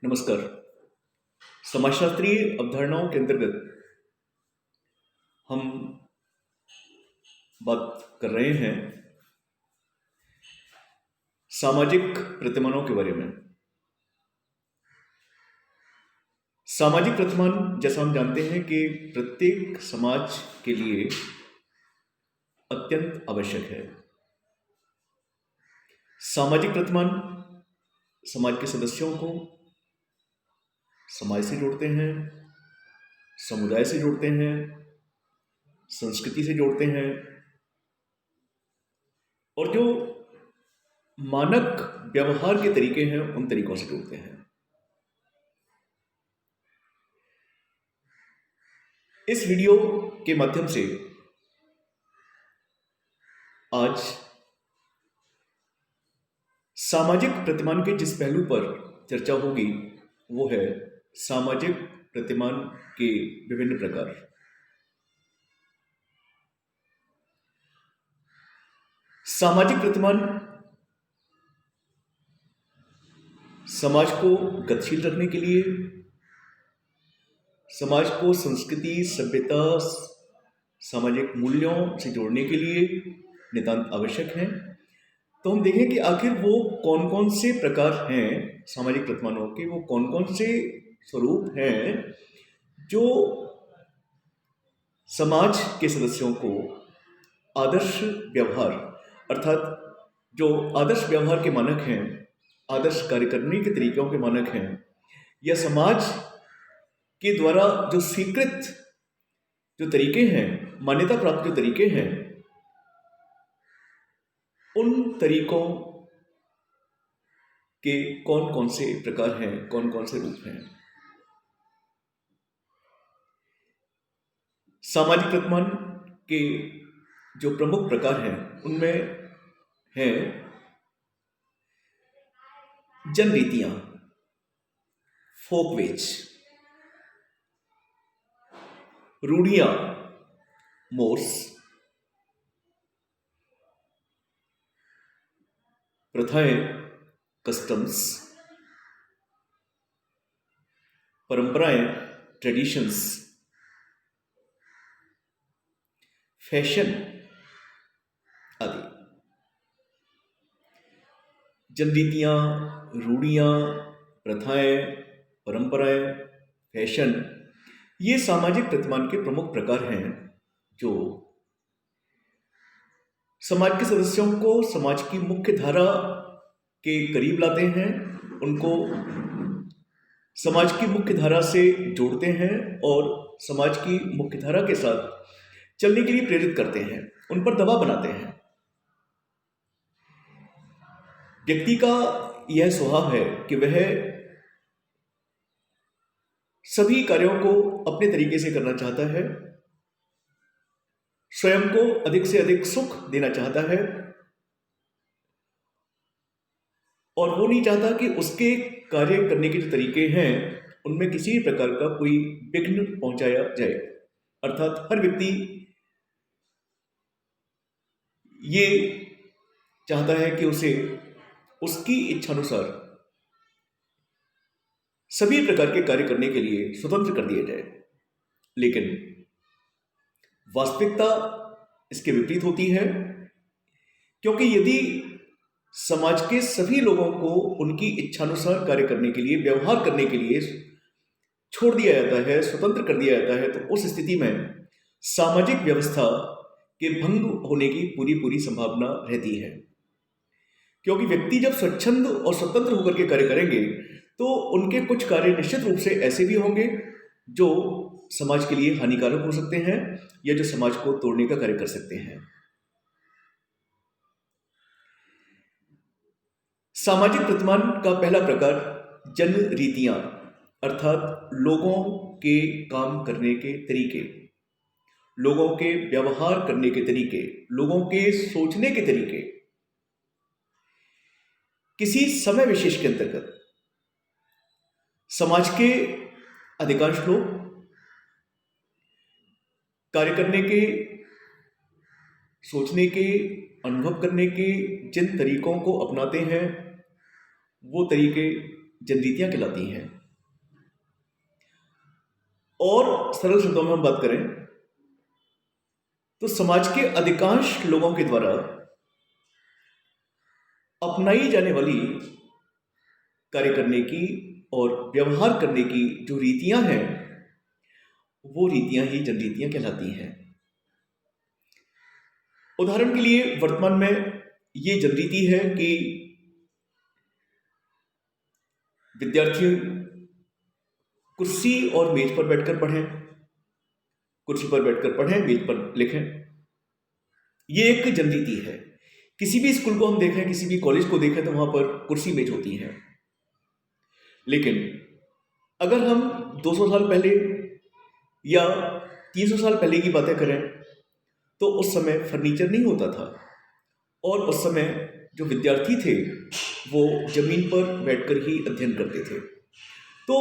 नमस्कार। समाजशास्त्रीय अवधारणाओं के अंतर्गत हम बात कर रहे हैं सामाजिक प्रतिमानों के बारे में। सामाजिक प्रतिमान, जैसा हम जानते हैं कि प्रत्येक समाज के लिए अत्यंत आवश्यक है। सामाजिक प्रतिमान समाज के सदस्यों को समाज से जोड़ते हैं, समुदाय से जोड़ते हैं, संस्कृति से जोड़ते हैं और जो मानक व्यवहार के तरीके हैं उन तरीकों से जोड़ते हैं। इस वीडियो के माध्यम से आज सामाजिक प्रतिमान के जिस पहलू पर चर्चा होगी वो है सामाजिक प्रतिमान के विभिन्न प्रकार। सामाजिक प्रतिमान समाज को गतिशील रखने के लिए, समाज को संस्कृति, सभ्यता, सामाजिक मूल्यों से जोड़ने के लिए नितांत आवश्यक हैं। तो हम देखें कि आखिर वो कौन कौन से प्रकार हैं सामाजिक प्रतिमानों के, वो कौन कौन से स्वरूप हैं जो समाज के सदस्यों को आदर्श व्यवहार, अर्थात जो आदर्श व्यवहार के मानक हैं, आदर्श कार्य करने के तरीकों के मानक हैं, या समाज के द्वारा जो स्वीकृत जो तरीके हैं, मान्यता प्राप्त जो तरीके हैं, उन तरीकों के कौन कौन से प्रकार हैं, कौन कौन से रूप हैं। सामाजिक प्रतिमान के जो प्रमुख प्रकार हैं उनमें हैं जनरीतियां, फोकवेज, रूढ़ियां, मोर्स, प्रथाएं, कस्टम्स, परंपराएं, ट्रेडिशंस, फैशन आदि। जनरीतियां, रूढ़ियां, प्रथाएं, परंपराएं, फैशन, ये सामाजिक प्रतिमान के प्रमुख प्रकार हैं जो समाज के सदस्यों को समाज की मुख्य धारा के करीब लाते हैं, उनको समाज की मुख्य धारा से जोड़ते हैं और समाज की मुख्य धारा के साथ चलने के लिए प्रेरित करते हैं, उन पर दबाव बनाते हैं। व्यक्ति का यह स्वभाव है कि वह सभी कार्यों को अपने तरीके से करना चाहता है, स्वयं को अधिक से अधिक सुख देना चाहता है और वो नहीं चाहता कि उसके कार्य करने के जो तरीके हैं उनमें किसी प्रकार का कोई विघ्न पहुंचाया जाए। अर्थात हर व्यक्ति ये चाहता है कि उसे उसकी इच्छानुसार सभी प्रकार के कार्य करने के लिए स्वतंत्र कर दिया जाए। लेकिन वास्तविकता इसके विपरीत होती है, क्योंकि यदि समाज के सभी लोगों को उनकी इच्छानुसार कार्य करने के लिए, व्यवहार करने के लिए छोड़ दिया जाता है, स्वतंत्र कर दिया जाता है, तो उस स्थिति में सामाजिक व्यवस्था के भंग होने की पूरी संभावना रहती है। क्योंकि व्यक्ति जब स्वच्छंद और स्वतंत्र होकर के कार्य करेंगे तो उनके कुछ कार्य निश्चित रूप से ऐसे भी होंगे जो समाज के लिए हानिकारक हो सकते हैं या जो समाज को तोड़ने का कार्य कर सकते हैं। सामाजिक प्रतिमान का पहला प्रकार जनरीतियां, अर्थात लोगों के काम करने के तरीके, लोगों के व्यवहार करने के तरीके, लोगों के सोचने के तरीके। किसी समय विशेष के अंतर्गत समाज के अधिकांश लोग कार्य करने के, सोचने के, अनुभव करने के जिन तरीकों को अपनाते हैं वो तरीके जनरीतियां कहलाती हैं। और सरल शब्दों में हम बात करें तो समाज के अधिकांश लोगों के द्वारा अपनाई जाने वाली कार्य करने की और व्यवहार करने की जो रीतियां हैं, वो रीतियां ही जनरीतियां कहलाती हैं। उदाहरण के लिए वर्तमान में ये जनरीति है कि विद्यार्थी कुर्सी और मेज पर बैठकर पढ़ें, कुर्सी पर बैठकर पढ़ें, मेज पर लिखें। ये एक जनरीति है। किसी भी स्कूल को हम देखें, किसी भी कॉलेज को देखें तो वहां पर कुर्सी मेज होती है। लेकिन अगर हम 200 साल पहले या 300 साल पहले की बातें करें तो उस समय फर्नीचर नहीं होता था और उस समय जो विद्यार्थी थे वो जमीन पर बैठकर ही अध्ययन करते थे। तो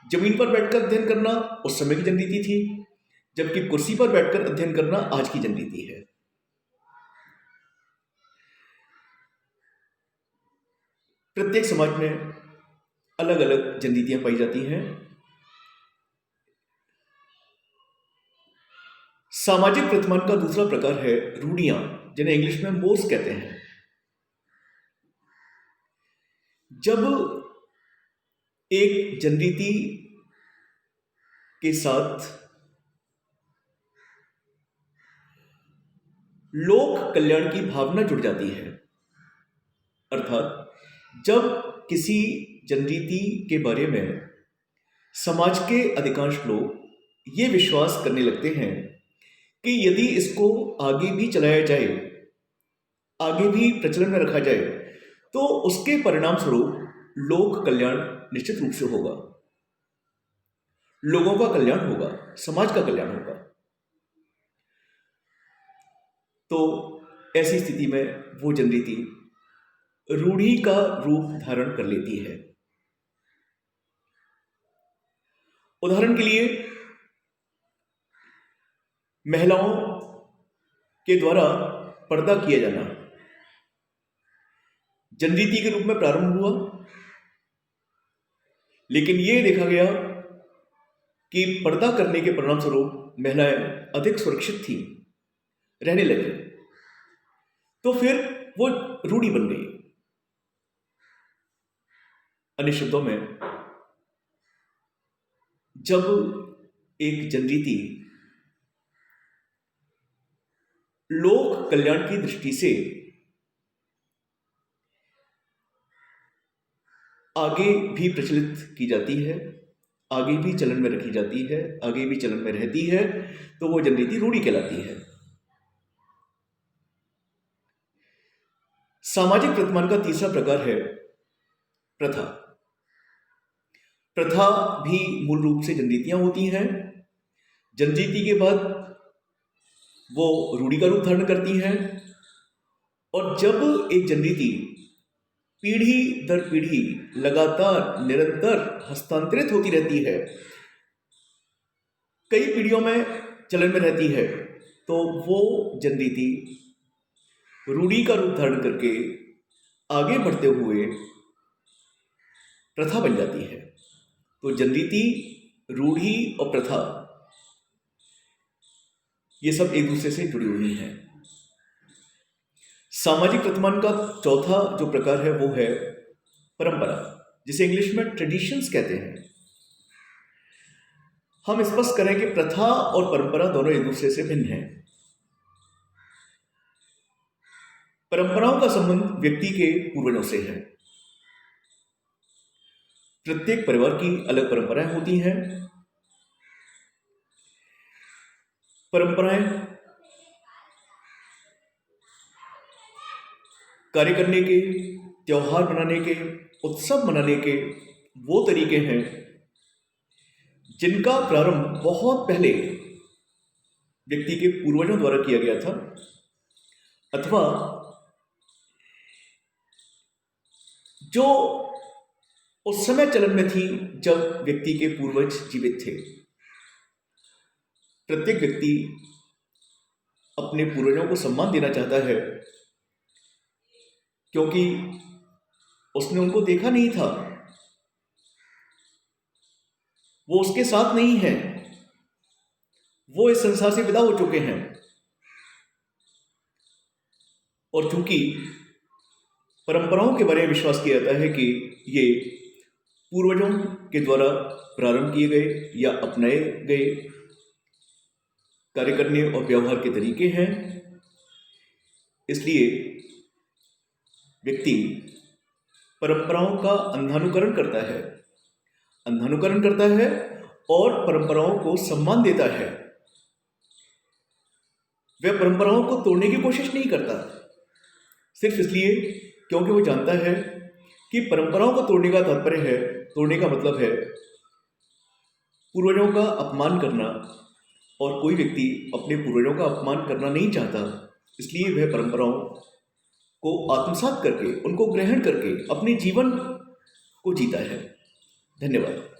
जमीन पर बैठकर अध्ययन करना उस समय की जनरीति थी, जबकि कुर्सी पर बैठकर अध्ययन करना आज की जनरीति है। प्रत्येक समाज में अलग अलग जनरीतियां पाई जाती हैं। सामाजिक प्रतिमान का दूसरा प्रकार है रूढ़ियां, जिन्हें इंग्लिश में मोर्स कहते हैं। जब एक जनरीति के साथ लोक कल्याण की भावना जुड़ जाती है, अर्थात जब किसी जनरीति के बारे में समाज के अधिकांश लोग ये विश्वास करने लगते हैं कि यदि इसको आगे भी चलाया जाए, आगे भी प्रचलन में रखा जाए, तो उसके परिणाम स्वरूप लोक कल्याण निश्चित रूप से होगा, लोगों का कल्याण होगा, समाज का कल्याण होगा। तो ऐसी स्थिति में वो जनरीति रूढ़ी का रूप धारण कर लेती है। उदाहरण के लिए महिलाओं के द्वारा पर्दा किया जाना जनरीति के रूप में प्रारंभ हुआ, लेकिन यह देखा गया कि पर्दा करने के परिणाम स्वरूप महिलाएं अधिक सुरक्षित थी, रहने लगी, तो फिर वो रूढ़ी बन गई। अन्य शब्दों में, जब एक जनरीति लोक कल्याण की दृष्टि से आगे भी प्रचलित की जाती है, आगे भी चलन में रखी जाती है, आगे भी चलन में रहती है, तो वो जनरीति रूढ़ी कहलाती है। सामाजिक प्रतिमान का तीसरा प्रकार है प्रथा। प्रथा भी मूल रूप से जनरीतियां होती हैं। जनरीति के बाद वो रूढ़ी का रूप धारण करती हैं, और जब एक जनरीति पीढ़ी दर पीढ़ी लगातार निरंतर हस्तांतरित होती रहती है, कई पीढ़ियों में चलन में रहती है, तो वो जनरीति रूढ़ी का रूप धारण करके आगे बढ़ते हुए प्रथा बन जाती है। तो जनरीति, रूढ़ी और प्रथा, ये सब एक दूसरे से जुड़ी हुई हैं। सामाजिक प्रतिमान का चौथा जो प्रकार है वो है परंपरा, जिसे इंग्लिश में ट्रेडिशंस कहते हैं। हम स्पष्ट करें कि प्रथा और परंपरा दोनों एक दूसरे से भिन्न हैं। परंपराओं का संबंध व्यक्ति के पूर्वजों से है। प्रत्येक परिवार की अलग परंपराएं होती हैं। परंपराएं कार्य करने के, त्योहार मनाने के, उत्सव मनाने के वो तरीके हैं जिनका प्रारंभ बहुत पहले व्यक्ति के पूर्वजों द्वारा किया गया था, अथवा जो उस समय चलन में थी जब व्यक्ति के पूर्वज जीवित थे। प्रत्येक व्यक्ति अपने पूर्वजों को सम्मान देना चाहता है, क्योंकि उसने उनको देखा नहीं था, वो उसके साथ नहीं है, वो इस संसार से विदा हो चुके हैं। और चूंकि परंपराओं के बारे में विश्वास किया जाता है कि ये पूर्वजों के द्वारा प्रारंभ किए गए या अपनाए गए कार्य करने और व्यवहार के तरीके हैं, इसलिए व्यक्ति परंपराओं का अंधानुकरण करता है और परंपराओं को सम्मान देता है। वह परंपराओं को तोड़ने की कोशिश नहीं करता, सिर्फ इसलिए क्योंकि वो जानता है कि परंपराओं को तोड़ने का तोड़ने का मतलब है पूर्वजों का अपमान करना, और कोई व्यक्ति अपने पूर्वजों का अपमान करना नहीं चाहता। इसलिए वह परंपराओं को आत्मसात करके, उनको ग्रहण करके अपने जीवन को जीता है। धन्यवाद।